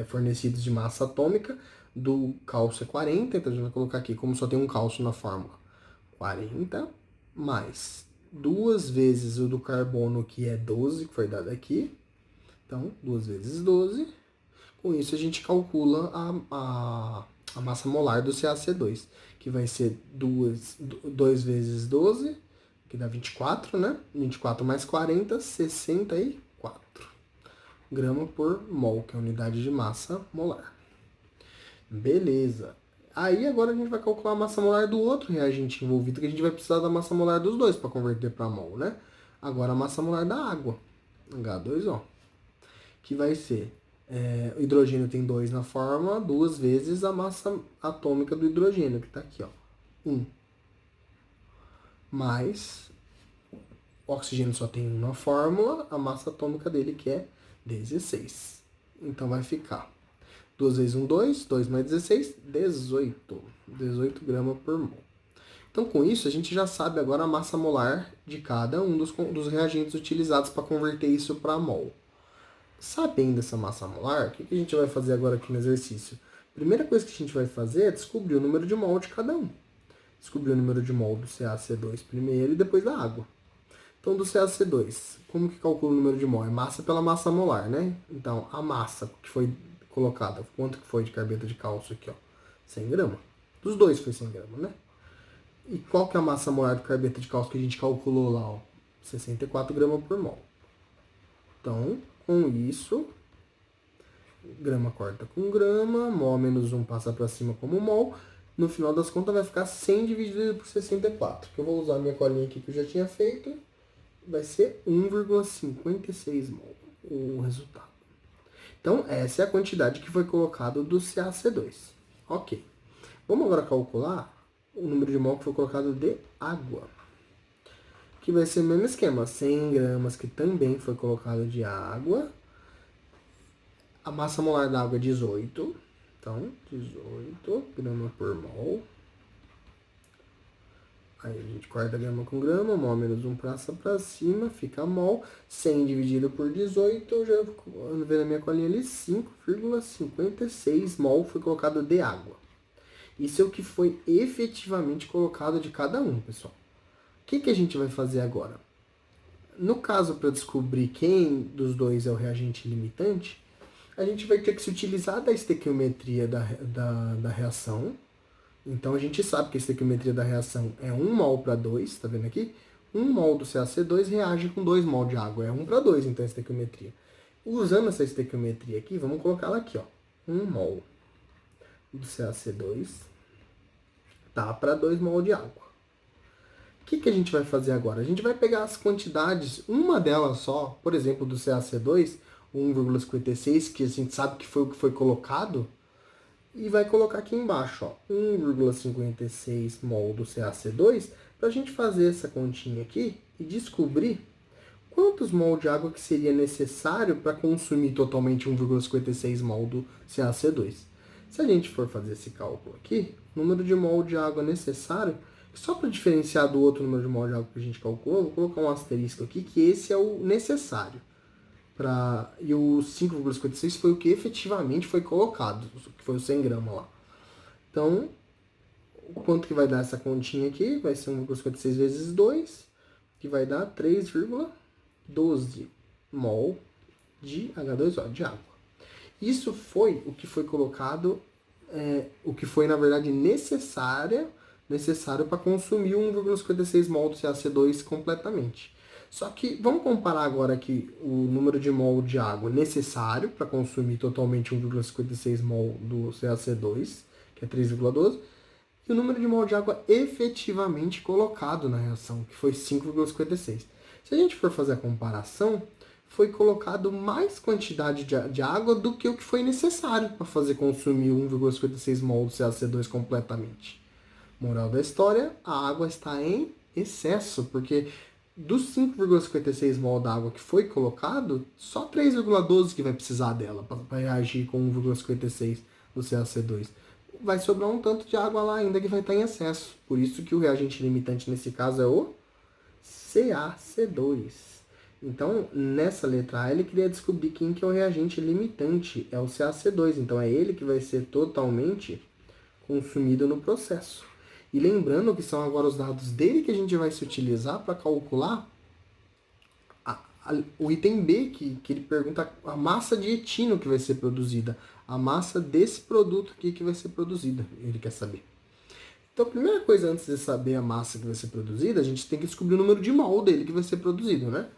fornecidos de massa atômica, do cálcio é 40, então a gente vai colocar aqui, como só tem um cálcio na fórmula, 40 mais 2 vezes o do carbono, que é 12, que foi dado aqui. Então, 2 vezes 12. Com isso, a gente calcula a massa molar do CaC2, que vai ser 2 vezes 12, que dá 24, né? 24 mais 40, 64 gramas por mol, que é a unidade de massa molar. Beleza. Aí agora a gente vai calcular a massa molar do outro reagente envolvido, que a gente vai precisar da massa molar dos dois para converter para mol, né? Agora a massa molar da água, H2O, que vai ser, o hidrogênio tem 2 na fórmula, 2 vezes a massa atômica do hidrogênio, que está aqui, ó, 1. Mais, o oxigênio só tem 1 na fórmula, a massa atômica dele que é 16. Então vai ficar 2 vezes 1, 2, 2 mais 16, 18. 18 gramas por mol. Então, com isso, a gente já sabe agora a massa molar de cada um dos reagentes utilizados para converter isso para mol. Sabendo essa massa molar, o que a gente vai fazer agora aqui no exercício? Primeira coisa que a gente vai fazer é descobrir o número de mol de cada um. Descobrir o número de mol do CaC2 primeiro e depois da água. Então, do CaC2, como que calcula o número de mol? É massa pela massa molar, né? Então, a massa que foi colocada, quanto que foi de carbeto de cálcio aqui, ó? 100 gramas. Dos dois foi 100 gramas, né? E qual que é a massa molar do carbeto de cálcio que a gente calculou lá, ó? 64 gramas por mol. Então, com isso, grama corta com grama, mol menos 1 passa para cima como mol. No final das contas vai ficar 100 dividido por 64. Que eu vou usar a minha colinha aqui que eu já tinha feito. Vai ser 1,56 mol o resultado. Então, essa é a quantidade que foi colocado do CaC2. Ok. Vamos agora calcular o número de mol que foi colocado de água. que vai ser o mesmo esquema, 100 gramas que também foi colocado de água. A massa molar da água é 18, então 18 gramas por mol. Aí a gente corta grama com grama, mol menos 1 passa pra cima, fica mol. 100 dividido por 18, eu já vendo a minha colinha ali, 5,56 mol foi colocado de água. Isso é o que foi efetivamente colocado de cada um, pessoal. O que a gente vai fazer agora? No caso, para descobrir quem dos dois é o reagente limitante, a gente vai ter que se utilizar da estequiometria da reação. Então, a gente sabe que a estequiometria da reação é 1 mol para 2, tá vendo aqui? 1 mol do CaC2 reage com 2 mol de água, é 1 para 2, então, a estequiometria. Usando essa estequiometria aqui, vamos colocar ela aqui, ó. 1 mol do CaC2 tá para 2 mol de água. O que a gente vai fazer agora? A gente vai pegar as quantidades, uma delas só, por exemplo, do CaC2, 1,56, que a gente sabe que foi o que foi colocado, e vai colocar aqui embaixo, ó, 1,56 mol do CaC2, para a gente fazer essa continha aqui e descobrir quantos mol de água que seria necessário para consumir totalmente 1,56 mol do CaC2. Se a gente for fazer esse cálculo aqui, o número de mol de água necessário, só para diferenciar do outro número de mol de água que a gente calculou, vou colocar um asterisco aqui, que esse é o necessário. E o 5,56 foi o que efetivamente foi colocado, que foi o 100 gramas lá. Então, quanto que vai dar essa continha aqui? Vai ser 1,56 vezes 2, que vai dar 3,12 mol de H2O, de água. Isso foi o que foi colocado, o que foi, na verdade, necessário para consumir 1,56 mol do CaC2 completamente. Só que vamos comparar agora aqui o número de mol de água necessário para consumir totalmente 1,56 mol do CaC2, que é 3,12, e o número de mol de água efetivamente colocado na reação, que foi 5,56. Se a gente for fazer a comparação, foi colocado mais quantidade de água do que o que foi necessário para fazer consumir 1,56 mol do CaC2 completamente. Moral da história, a água está em excesso, porque dos 5,56 mol da água que foi colocado, só 3,12 que vai precisar dela para reagir com 1,56 do CaC2. Vai sobrar um tanto de água lá ainda que vai estar em excesso. Por isso que o reagente limitante nesse caso é o CaC2. Então, nessa letra A, ele queria descobrir quem que é o reagente limitante. É o CaC2. Então, é ele que vai ser totalmente consumido no processo. E lembrando que são agora os dados dele que a gente vai se utilizar para calcular o item B, que ele pergunta a massa de etino que vai ser produzida. A massa desse produto aqui que vai ser produzida, ele quer saber. Então, a primeira coisa, antes de saber a massa que vai ser produzida, a gente tem que descobrir o número de mol dele que vai ser produzido, né?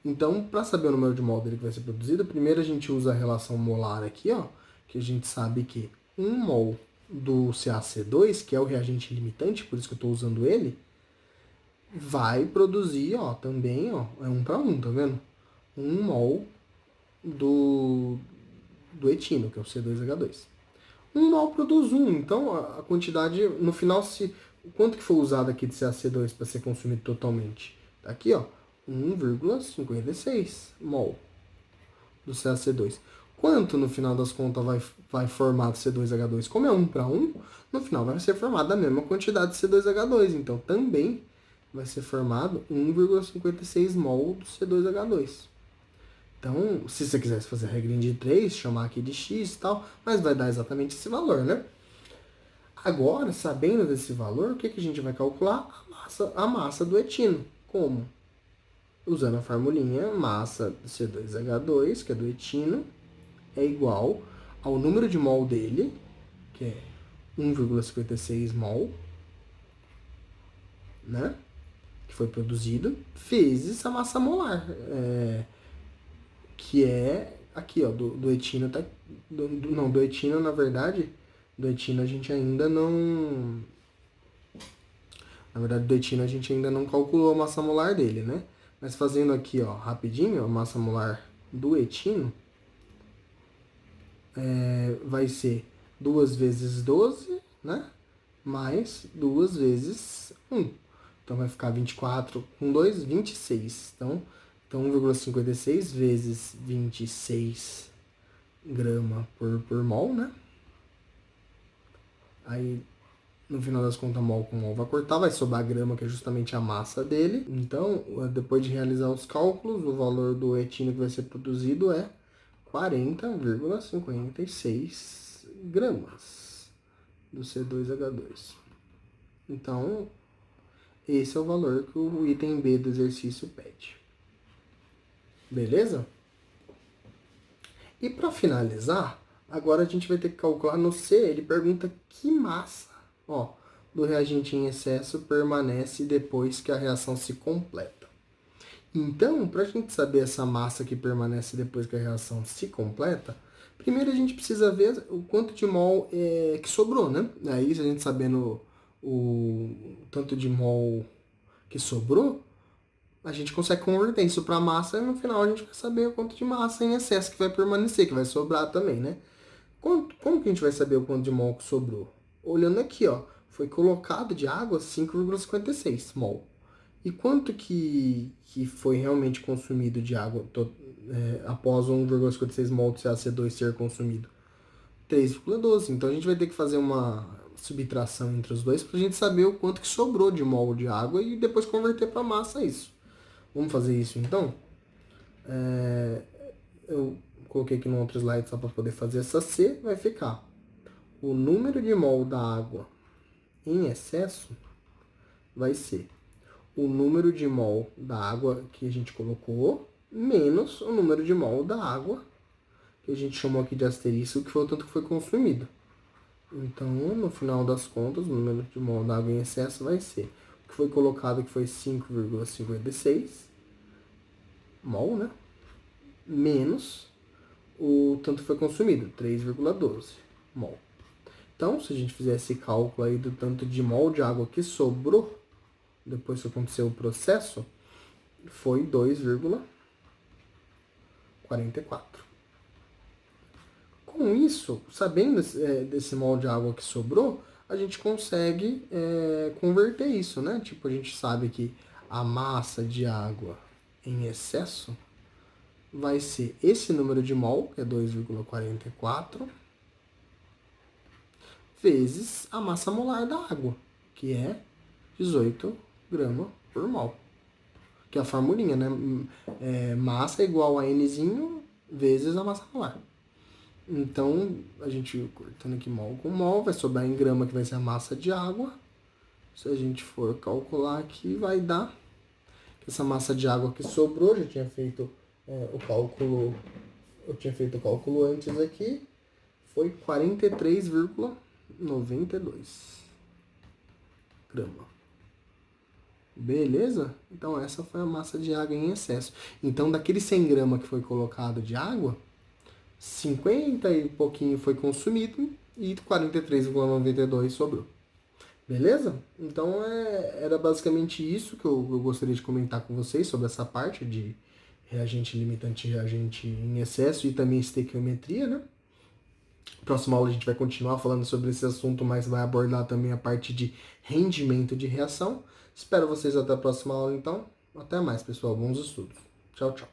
Então, para saber o número de mol dele que vai ser produzido, primeiro a gente usa a relação molar aqui, ó, que a gente sabe que 1 mol do CaC2, que é o reagente limitante, por isso que eu estou usando ele, vai produzir, ó, também, ó, é 1 para 1, tá vendo? 1 mol do etino, que é o C2H2. 1 mol produz 1, então a quantidade, no final, quanto que foi usado aqui de CaC2 para ser consumido totalmente? Tá aqui, ó, 1,56 mol do CaC2. Quanto, no final das contas, vai formar do C2H2? Como é 1 para 1, no final vai ser formada a mesma quantidade de C2H2. Então, também vai ser formado 1,56 mol do C2H2. Então, se você quisesse fazer a regrinha de 3, chamar aqui de x e tal, mas vai dar exatamente esse valor, né? Agora, sabendo desse valor, o que a gente vai calcular? A massa do etino. Como? Usando a formulinha, massa do C2H2, que é do etino, é igual ao número de mol dele, que é 1,56 mol, né? Que foi produzido, vezes a massa molar, que é aqui, ó, do etino, tá, do etino, na verdade, do etino a gente ainda não, na verdade, do etino a gente ainda não calculou a massa molar dele, né? Mas fazendo aqui, ó, rapidinho, a massa molar do etino, vai ser 2 vezes 12, né? Mais 2 vezes 1. Então vai ficar 24 com 2, 26. Então 1,56 vezes 26 grama por mol, né? Aí, no final das contas, mol com mol vai cortar, vai sobrar grama, que é justamente a massa dele. Então, depois de realizar os cálculos, o valor do etino que vai ser produzido é 40,56 gramas do C2H2. Então, esse é o valor que o item B do exercício pede. Beleza? E para finalizar, agora a gente vai ter que calcular no C, ele pergunta que massa, ó, do reagente em excesso permanece depois que a reação se completa. Então, para a gente saber essa massa que permanece depois que a reação se completa, primeiro a gente precisa ver o quanto de mol que sobrou, né? Aí, se a gente sabendo o tanto de mol que sobrou, a gente consegue converter isso para massa e no final a gente vai saber o quanto de massa em excesso que vai permanecer, que vai sobrar também, né? Como que a gente vai saber o quanto de mol que sobrou? Olhando aqui, ó, foi colocado de água 5,56 mol. E quanto que foi realmente consumido de água após 1,56 mol de CaC2 ser consumido? 3,12. Então a gente vai ter que fazer uma subtração entre os dois para a gente saber o quanto que sobrou de mol de água e depois converter para massa isso. Vamos fazer isso então? Eu coloquei aqui no outro slide só para poder fazer essa C, vai ficar o número de mol da água em excesso vai ser o número de mol da água que a gente colocou menos o número de mol da água que a gente chamou aqui de asterisco, que foi o tanto que foi consumido. Então, no final das contas, o número de mol da água em excesso vai ser o que foi colocado, que foi 5,56 mol, né? Menos o tanto que foi consumido, 3,12 mol. Então, se a gente fizer esse cálculo aí do tanto de mol de água que sobrou, depois que aconteceu o processo, foi 2,44. Com isso, sabendo desse mol de água que sobrou, a gente consegue converter isso, né? Tipo, a gente sabe que a massa de água em excesso vai ser esse número de mol, que é 2,44, vezes a massa molar da água, que é 18 gramas por mol. Que é a formulinha, né? Massa igual a Nzinho vezes a massa molar. Então, a gente cortando aqui mol com mol, vai sobrar em grama, que vai ser a massa de água. Se a gente for calcular aqui, vai dar que essa massa de água que sobrou, já tinha feito o cálculo, eu tinha feito o cálculo antes aqui, foi 43,92 grama. Beleza? Então essa foi a massa de água em excesso. Então daquele 100 gramas que foi colocado de água, 50 e pouquinho foi consumido e 43,92 sobrou. Beleza? Então era basicamente isso que eu gostaria de comentar com vocês sobre essa parte de reagente limitante e reagente em excesso e também estequiometria, né? Próxima aula a gente vai continuar falando sobre esse assunto, mas vai abordar também a parte de rendimento de reação. Espero vocês até a próxima aula, então. Até mais, pessoal. Bons estudos. Tchau, tchau.